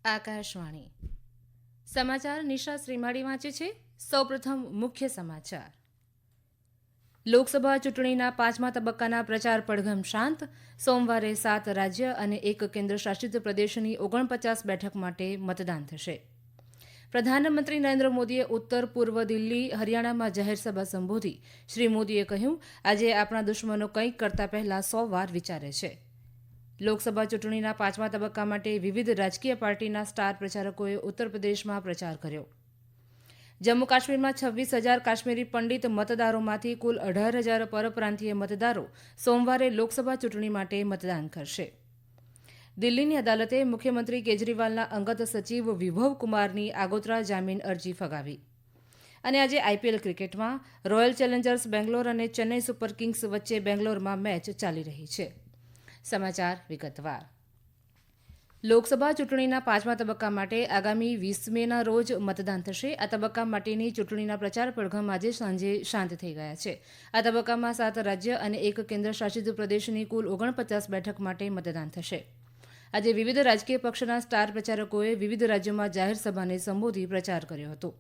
આકાશવાણી સમાચાર નિશા શ્રીમાળી વાંચે છે. સૌપ્રથમ મુખ્ય સમાચાર. લોકસભા ચૂંટણીના પાંચમા તબક્કાના પ્રચાર પડઘમ શાંત. સોમવારે 7 રાજ્ય અને 1 કેન્દ્રશાસિત પ્રદેશની 49 બેઠક માટે મતદાન થશે. પ્રધાનમંત્રી નરેન્દ્ર મોદીએ ઉત્તર પૂર્વ દિલ્હી હરિયાણામાં જાહેરસભા સંબોધી. શ્રી મોદીએ કહ્યું, આજે આપણા દુશ્મનો કંઈક કરતા પહેલા 100 વાર વિચારે છે. લોકસભા ચૂંટણીના પાંચમા તબક્કા માટે વિવિધ રાજકીય પાર્ટીના સ્ટાર પ્રચારકોએ ઉત્તર પ્રદેશમાં પ્રચાર કર્યો. જમ્મુ કાશ્મીરમાં 26,000 કાશ્મીરી પંડિત મતદારોમાંથી કુલ 18,000 પરપ્રાંતીય મતદારો સોમવારે લોકસભા ચૂંટણી માટે મતદાન કરશે. દિલ્હીની અદાલતે મુખ્યમંત્રી કેજરીવાલના અંગત સચિવ વિભવ કુમારની આગોતરા જામીન અરજી ફગાવી. અને આજે આઈપીએલ ક્રિકેટમાં રોયલ ચેલેન્જર્સ બેંગ્લોર અને ચેન્નઈ સુપર કિંગ્સ વચ્ચે બેંગ્લોરમાં મેચ ચાલી રહી છે. સમાચાર વિગતવાર. લોકસભા ચૂંટણીના પાંચમા તબક્કા માટે આગામી 20 મેના રોજ મતદાન થશે. આ તબક્કા માટેની ચૂંટણીના પ્રચાર પડઘમ આજે સાંજે શાંત થઈ ગયા છે. આ તબક્કામાં 7 રાજ્ય અને 1 કેન્દ્રશાસિત પ્રદેશની કુલ 49 બેઠક માટે મતદાન થશે. આજે વિવિધ રાજકીય પક્ષના સ્ટાર પ્રચારકોએ વિવિધ રાજ્યોમાં જાહેર સભાને સંબોધી પ્રચાર કર્યો હતો.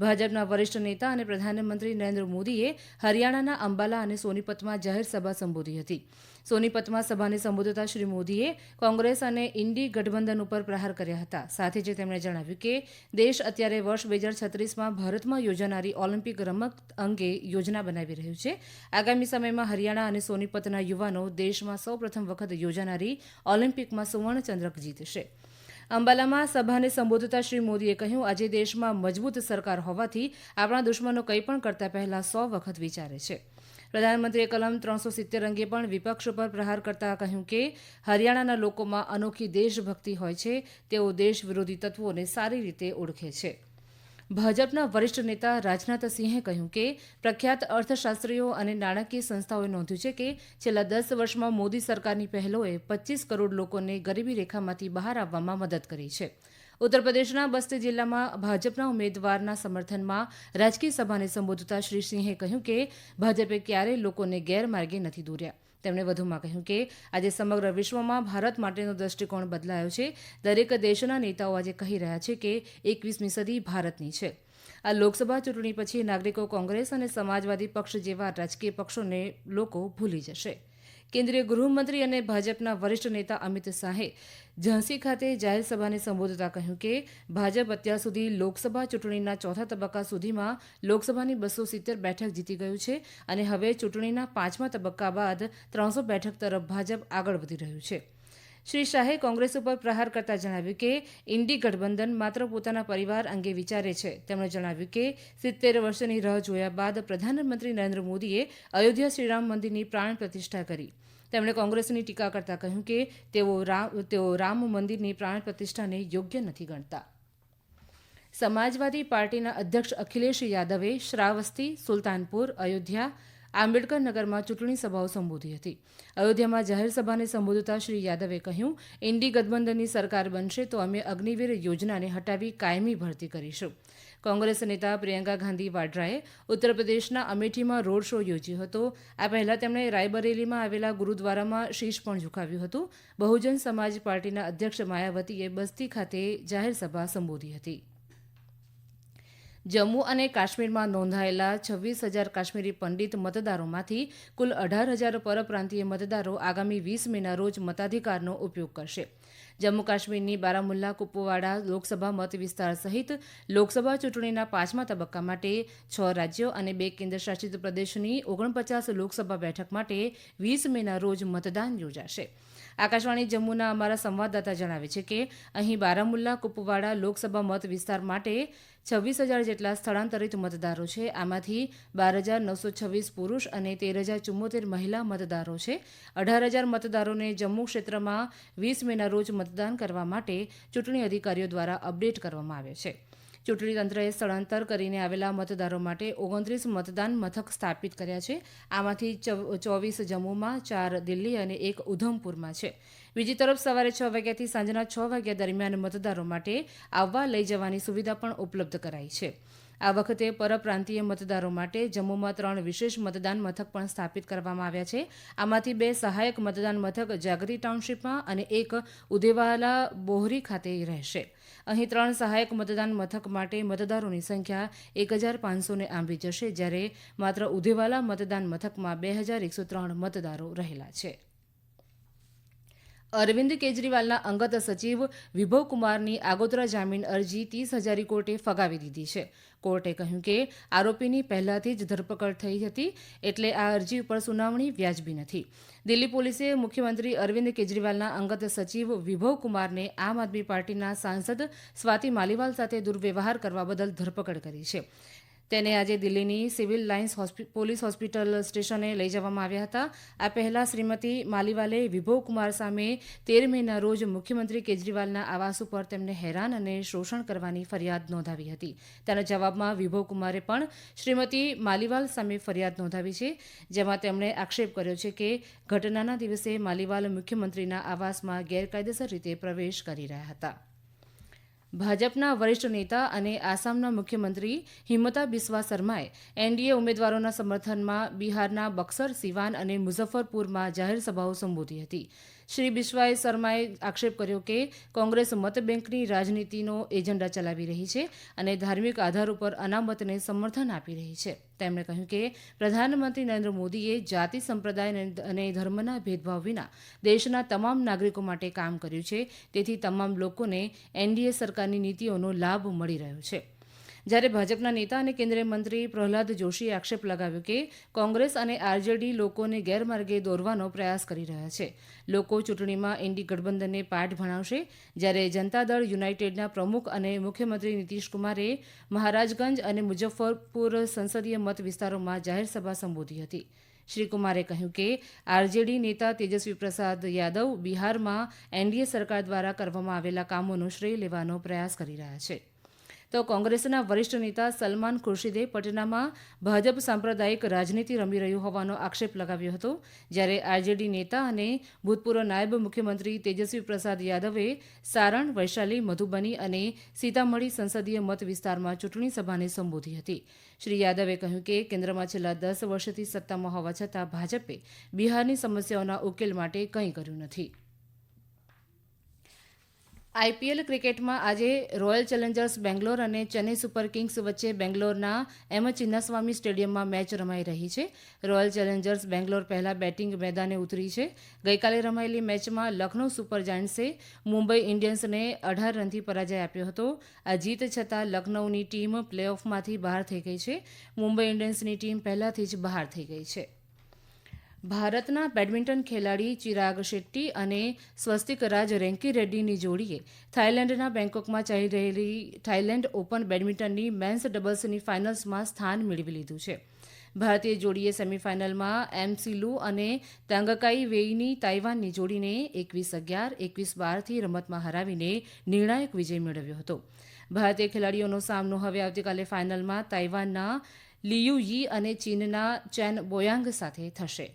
ભાજપના વરિષ્ઠ નેતા અને પ્રધાનમંત્રી નરેન્દ્ર મોદીએ હરિયાણાના અંબાલા અને સોનીપતમાં જાહેર સભા સંબોધી હતી. સોનીપતમાં સભાને સંબોધતા શ્રી મોદીએ કોંગ્રેસ અને ઇન્ડી ગઠબંધન ઉપર પ્રહાર કર્યા હતા. સાથે જ તેમણે જણાવ્યું કે દેશ અત્યારે વર્ષ 2036માં ભારતમાં યોજાનારી ઓલિમ્પિક રમત અંગે યોજના બનાવી રહ્યું છે. આગામી સમયમાં હરિયાણા અને સોનીપતના યુવાનો દેશમાં સૌપ્રથમ વખત યોજાનારી ઓલિમ્પિકમાં સુવર્ણચંદ્રક જીતશે. અંબાલામાં સભાને સંબોધતા શ્રી મોદીએ કહ્યું, આજે દેશમાં મજબૂત સરકાર હોવાથી આપણા દુશ્મનો કંઈ પણ કરતા પહેલા 100 વખત વિચારે છે. પ્રધાનમંત્રીએ કલમ 370 અંગે પણ વિપક્ષ પર પ્રહાર કરતા કહ્યું કે હરિયાણાના લોકોમાં અનોખી દેશભક્તિ હોય છે. તેઓ દેશ વિરોધી તત્વોને સારી રીતે ઓળખે છે. ભાજપના વરિષ્ઠ નેતા રાજનાથસિંહે કહ્યું કે પ્રખ્યાત અર્થશાસ્ત્રીઓ અને નાણાકીય સંસ્થાઓએ નોંધ્યું છે કે છેલ્લા 10 વર્ષમાં મોદી સરકારની પહેલોએ 25 કરોડ લોકોને ગરીબી રેખામાંથી બહાર આવવામાં મદદ કરી છે. ઉત્તર પ્રદેશના બસ્તી જિલ્લામાં ભાજપના ઉમેદવારના સમર્થનમાં રાજકીય સભાને સંબોધતા શ્રી સિંહે કહ્યું કે ભાજપે ક્યારેય લોકોને ગેરમાર્ગે નથી દોર્યા. તેમણે વધુમાં કહ્યું કે આજે સમગ્ર વિશ્વમાં ભારત માટેનો દૃષ્ટિકોણ બદલાયો છે. દરેક દેશના નેતાઓ આજે કહી રહ્યા છે કે 21મી સદી ભારતની છે. આ લોકસભા ચૂંટણી પછી નાગરિકો કોંગ્રેસ અને સમાજવાદી પક્ષ જેવા રાજકીય પક્ષોને લોકો ભૂલી જશે. કેન્દ્રીય ગૃહમંત્રી અને ભાજપના વરિષ્ઠ નેતા અમિત શાહે ઝાંસી ખાતે જાહેર સભાને સંબોધતા કહ્યું કે ભાજપ અત્યાર સુધી લોકસભા ચૂંટણીના ચોથા તબક્કા સુધીમાં લોકસભાની 270 બેઠક જીતી ગયું છે અને હવે ચૂંટણીના પાંચમા તબક્કા બાદ 300 બેઠક તરફ ભાજપ આગળ વધી રહ્યું છે. શ્રી શાહે કોંગ્રેસ ઉપર પ્રહાર કરતા જણાવ્યું કે ઇન્ડી ગઠબંધન માત્ર પોતાના પરિવાર અંગે વિચારે છે. તેમણે જણાવ્યું કે 70 વર્ષની રાહ જોયા બાદ પ્રધાનમંત્રી નરેન્દ્ર મોદીએ અયોધ્યા શ્રીરામ મંદિરની પ્રાણ પ્રતિષ્ઠા કરી. તેમણે કોંગ્રેસની ટીકા કરતા કહ્યું કે તેઓ રામ મંદિરની પ્રાણ પ્રતિષ્ઠાને યોગ્ય નથી ગણતા. સમાજવાદી પાર્ટીના અધ્યક્ષ અખિલેશ યાદવે શ્રાવસ્તી, સુલતાનપુર, અયોધ્યા, આંબેડકર નગરમાં ચૂંટણી સભાઓ સંબોધી હતી. અયોધ્યામાં જાહેર સભાને સંબોધતા શ્રી યાદવે કહ્યું, ઇન્ડી ગઠબંધનની સરકાર બનશે તો અમે અગ્નિવીર યોજનાને હટાવી કાયમી ભરતી કરીશું. કોંગ્રેસ નેતા પ્રિયંકા ગાંધી વાડ્રાએ ઉત્તર પ્રદેશના અમેઠીમાં રોડ શો યોજ્યો હતો. આ પહેલા તેમણે રાયબરેલીમાં આવેલા ગુરુદ્વારામાં શીશ પણ ઝુકાવ્યું હતું. બહુજન સમાજ પાર્ટીના અધ્યક્ષ માયાવતીએ બસ્તી ખાતે જાહેર સભા સંબોધી હતી. જમ્મુ અને કાશ્મીરમાં નોંધાયેલા 26,000 કાશ્મીરી પંડિત મતદારોમાંથી કુલ 18,000 પરપ્રાંતીય મતદારો આગામી 20 મેના રોજ મતાધિકારનો ઉપયોગ કરશે. જમ્મુ કાશ્મીરની બારામુલ્લા કુપવાડા લોકસભા મત વિસ્તાર સહિત લોકસભા ચૂંટણીના પાંચમા તબક્કા માટે 6 રાજ્યો અને 2 કેન્દ્રશાસિત પ્રદેશની 49 લોકસભા બેઠક માટે 20 મેના રોજ મતદાન યોજાશે. આકાશવાણી જમ્મુના અમારા સંવાદદાતા જણાવે છે કે અહીં બારામુલ્લા કુપવાડા લોકસભા મત વિસ્તાર માટે 26,000 જેટલા સ્થળાંતરિત મતદારો છે. આમાંથી 12,926 પુરુષ અને 13,074 મહિલા મતદારો છે. 18,000 મતદારોને જમ્મુ ક્ષેત્રમાં 20 મેના રોજ મતદાન કરવા માટે ચૂંટણી અધિકારીઓ દ્વારા અપડેટ કરવામાં આવે છે. ચૂંટણી તંત્રએ સ્થળાંતર કરીને આવેલા મતદારો માટે 29 મતદાન મથક સ્થાપિત કર્યા છે. આમાંથી 24 જમ્મુમાં, 4 દિલ્હી અને 1 ઉધમપુરમાં છે. બીજી તરફ સવારે 6 વાગ્યાથી સાંજના 6 વાગ્યા દરમિયાન મતદારો માટે આવવા લઈ જવાની સુવિધા પણ ઉપલબ્ધ કરાઈ છે. આ વખતે પરપ્રાંતીય મતદારો માટે જમ્મુમાં 3 વિશેષ મતદાન મથક પણ સ્થાપિત કરવામાં આવ્યા છે. આમાંથી 2 સહાયક મતદાન મથક જાગરી ટાઉનશીપમાં અને 1 ઉદેવાલા બોહરી ખાતે રહેશે. અહીં 3 સહાયક મતદાન મથક માટે મતદારોની સંખ્યા 1500ને આંબી જશે, જ્યારે માત્ર ઉદેવાલા મતદાન મથકમાં 2103 મતદારો રહેલા છે. અરવિંદ કેજરીવાલના અંગત સચિવ વિભવકુમારની આગોતરા જામીન અરજી 30,000 કોર્ટે ફગાવી દીધી છે. કોર્ટે કહ્યું કે આરોપીની પહેલાથી જ ધરપકડ થઈ હતી, એટલે આ અરજી ઉપર સુનાવણી વ્યાજબી નથી. દિલ્હી પોલીસે મુખ્યમંત્રી અરવિંદ કેજરીવાલના અંગત સચિવ વિભવકુમારને આમ આદમી પાર્ટીના સાંસદ સ્વાતિ માલીવાલ સાથે દુર્વ્યવહાર કરવા બદલ ધરપકડ કરી છે. તેને આજે દિલ્હીની સિવિલ લાઇન્સ પોલીસ હોસ્પિટલ સ્ટેશને લઈ જવામાં આવ્યા હતા. આ પહેલા શ્રીમતી માલીવાલે વિભવકુમાર સામે 13 મેના રોજ મુખ્યમંત્રી કેજરીવાલના આવાસ ઉપર તેમને હેરાન અને શોષણ કરવાની ફરિયાદ નોંધાવી હતી. તેના જવાબમાં વિભવકુમારે પણ શ્રીમતી માલીવાલ સામે ફરિયાદ નોંધાવી છે, જેમાં તેમણે આક્ષેપ કર્યો છે કે ઘટનાના દિવસે માલીવાલ મુખ્યમંત્રીના આવાસમાં ગેરકાયદેસર રીતે પ્રવેશ કરી રહ્યા હતા. ભાજપના વરિષ્ઠ નેતા અને આસામના મુખ્યમંત્રી હિમંતા બિસ્વા શર્માએ એનડીએ ઉમેદવારોના સમર્થનમાં બિહારના બક્સર, સિવાન અને મુઝફ્ફરપુરમાં જાહેર સભાઓ સંબોધી હતી. શ્રી બિસ્વાએ શર્માએ આક્ષેપ કર્યો કે કોંગ્રેસ મતબેંકની રાજનીતિનો એજન્ડા ચલાવી રહી છે અને ધાર્મિક આધાર ઉપર અનામતને સમર્થન આપી રહી છે. તેમણે કહ્યું કે પ્રધાનમંત્રી નરેન્દ્ર મોદીએ જાતિ, સંપ્રદાય અને ધર્મના ભેદભાવ વિના દેશના તમામ નાગરિકો માટે કામ કર્યું છે, તેથી તમામ લોકોને એનડીએ સરકારની નીતિઓનો લાભ મળી રહ્યો છે. જ્યારે ભાજપના નેતા અને કેન્દ્રીય મંત્રી પ્રહલાદ જોશીએ આક્ષેપ લગાવ્યો કે કોંગ્રેસ અને આરજેડી લોકોને ગેરમાર્ગે દોરવાનો પ્રયાસ કરી રહ્યા છે. લોકો ચૂંટણીમાં ઇન્ડી ગઠબંધનને પાઠ ભણાવશે, જ્યારે જનતા દળ યુનાઇટેડના પ્રમુખ અને મુખ્યમંત્રી નીતિશ કુમારે મહારાજગંજ અને મુઝફ્ફરપુર સંસદીય મત વિસ્તારોમાં જાહેર સભા સંબોધી હતી. શ્રી કુમારે કહ્યું કે આરજેડી નેતા તેજસ્વી પ્રસાદ યાદવ બિહારમાં એનડીએ સરકાર દ્વારા કરવામાં આવેલા કામોનો શ્રેય લેવાનો પ્રયાસ કરી રહ્યા છે. તો કોંગ્રેસના વરિષ્ઠ નેતા સલમાન ખુરશીદે પટનામાં ભાજપ સાંપ્રદાયિક રાજનીતિ રમી રહ્યું હોવાનો આક્ષેપ લગાવ્યો હતો, જ્યારે આરજેડી નેતા અને ભૂતપૂર્વ નાયબ મુખ્યમંત્રી તેજસ્વી પ્રસાદ યાદવે સારણ, વૈશાલી, મધુબની અને સીતામઢી સંસદીય મત વિસ્તારમાં ચૂંટણી સભાને સંબોધી હતી. શ્રી યાદવે કહ્યું કે કેન્દ્રમાં છેલ્લા 10 વર્ષથી સત્તામાં હોવા છતાં ભાજપે બિહારની સમસ્યાઓના ઉકેલ માટે કંઈ કર્યું નથી. આઈપીએલ ક્રિકેટમાં આજે રોયલ ચેલેન્જર્સ બેંગ્લોર અને ચેન્નઈ સુપર કિંગ્સ વચ્ચે બેંગ્લોરના એમ ચિન્નાસ્વામી સ્ટેડિયમમાં મેચ રમાઈ રહી છે. રોયલ ચેલેન્જર્સ બેંગ્લોર પહેલા બેટિંગ મેદાને ઉતરી છે. ગઈકાલે રમાયેલી મેચમાં લખનૌ સુપર જાયન્ટ્સે મુંબઈ ઇન્ડિયન્સને 18 રનથી પરાજય આપ્યો હતો. આ જીત છતાં લખનૌની ટીમ પ્લેઓફમાંથી બહાર થઈ ગઈ છે. મુંબઈ ઇન્ડિયન્સની ટીમ પહેલાથી જ બહાર થઈ ગઈ છે. ભારતના બેડમિન્ટન ખેલાડી ચિરાગ શેટ્ટી અને સ્વસ્તિક રાજ રેન્કી રેડ્ડીની જોડીએ થાઇલેન્ડના બેંકોકમાં ચાલી રહેલી થાઇલેન્ડ ઓપન બેડમિન્ટનની મેન્સ ડબલ્સની ફાઇનલ્સમાં સ્થાન મેળવી લીધું છે. ભારતીય જોડીએ સેમીફાઇનલમાં એમસી લુ અને તાંગકાઈ વેઈની તાઇવાનની જોડીને 21-11, 21-12થી રમતમાં હરાવીને નિર્ણાયક વિજય મેળવ્યો હતો. ભારતીય ખેલાડીઓનો સામનો હવે આવતીકાલે ફાઇનલમાં તાઇવાનના લિયુ યી અને ચીનના ચેન બોયાંગ સાથે થશે.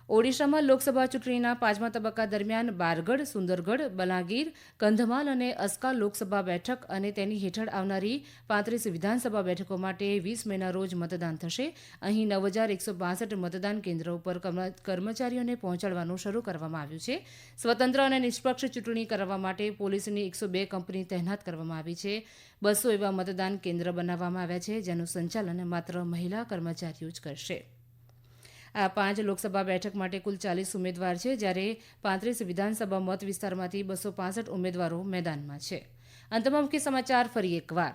ઓડિશામાં લોકસભા ચૂંટણીના 5મા તબક્કા દરમિયાન બારગઢ, સુંદરગઢ, બલાંગીર, કંધમાલ અને અસ્કા લોકસભા બેઠક અને તેની હેઠળ આવનારી 35 વિધાનસભા બેઠકો માટે 20 મેના રોજ મતદાન થશે. અહીં 9,162 મતદાન કેન્દ્રો ઉપર કર્મચારીઓને પહોંચાડવાનું શરૂ કરવામાં આવ્યું છે. સ્વતંત્ર અને નિષ્પક્ષ ચૂંટણી કરવા માટે પોલીસની 102 કંપની તહેનાત કરવામાં આવી છે. 200 એવા મતદાન કેન્દ્ર બનાવવામાં આવ્યા છે, જેનું સંચાલન માત્ર મહિલા કર્મચારીઓ જ કરશે. આ 5 લોકસભા બેઠક માટે કુલ 40 ઉમેદવાર છે, જ્યારે 35 વિધાનસભા મત વિસ્તારમાંથી 265 ઉમેદવારો મેદાનમાં છે. અંતમાં મુખ્ય સમાચાર ફરી એકવાર.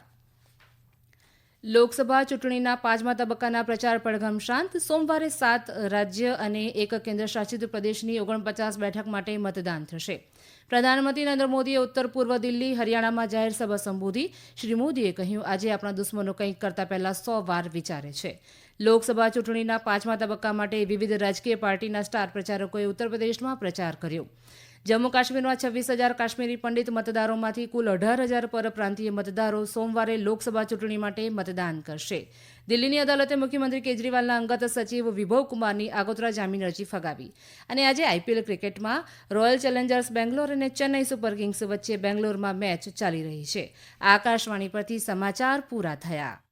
લોકસભા ચૂંટણીના 5મા તબક્કાના પ્રચાર પડઘમ શાંત. સોમવારે 7 રાજ્ય અને 1 કેન્દ્રશાસિત પ્રદેશની 49 બેઠક માટે મતદાન થશે. પ્રધાનમંત્રી નરેન્દ્ર મોદીએ ઉત્તર પૂર્વ દિલ્હી, હરિયાણામાં જાહેર સભા સંબોધી. શ્રી મોદીએ કહ્યું, આજે આપણા દુશ્મનો કંઈક કરતા પહેલા 100 વાર વિચારે છે. લોકસભા ચૂંટણીના 5મા તબક્કા માટે વિવિધ રાજકીય પાર્ટીના સ્ટાર પ્રચારકોએ ઉત્તર પ્રદેશમાં પ્રચાર કર્યો. જમ્મુ કાશ્મીરમાં 26,000 કાશ્મીરી પંડિત મતદારોમાંથી કુલ 18,000 પરપ્રાંતીય મતદારો સોમવારે લોકસભા ચૂંટણી માટે મતદાન કરશે. દિલ્હીની અદાલતે મુખ્યમંત્રી કેજરીવાલના અંગત સચિવ વિભવ કુમારની આગોતરા જામીન અરજી ફગાવી. અને આજે આઈપીએલ ક્રિકેટમાં રોયલ ચેલેન્જર્સ બેંગ્લોર અને ચેન્નઈ સુપર કિંગ્સ વચ્ચે બેંગ્લોરમાં મેચ ચાલી રહી છે. આકાશવાણી પરથી સમાચાર પૂરા થયા.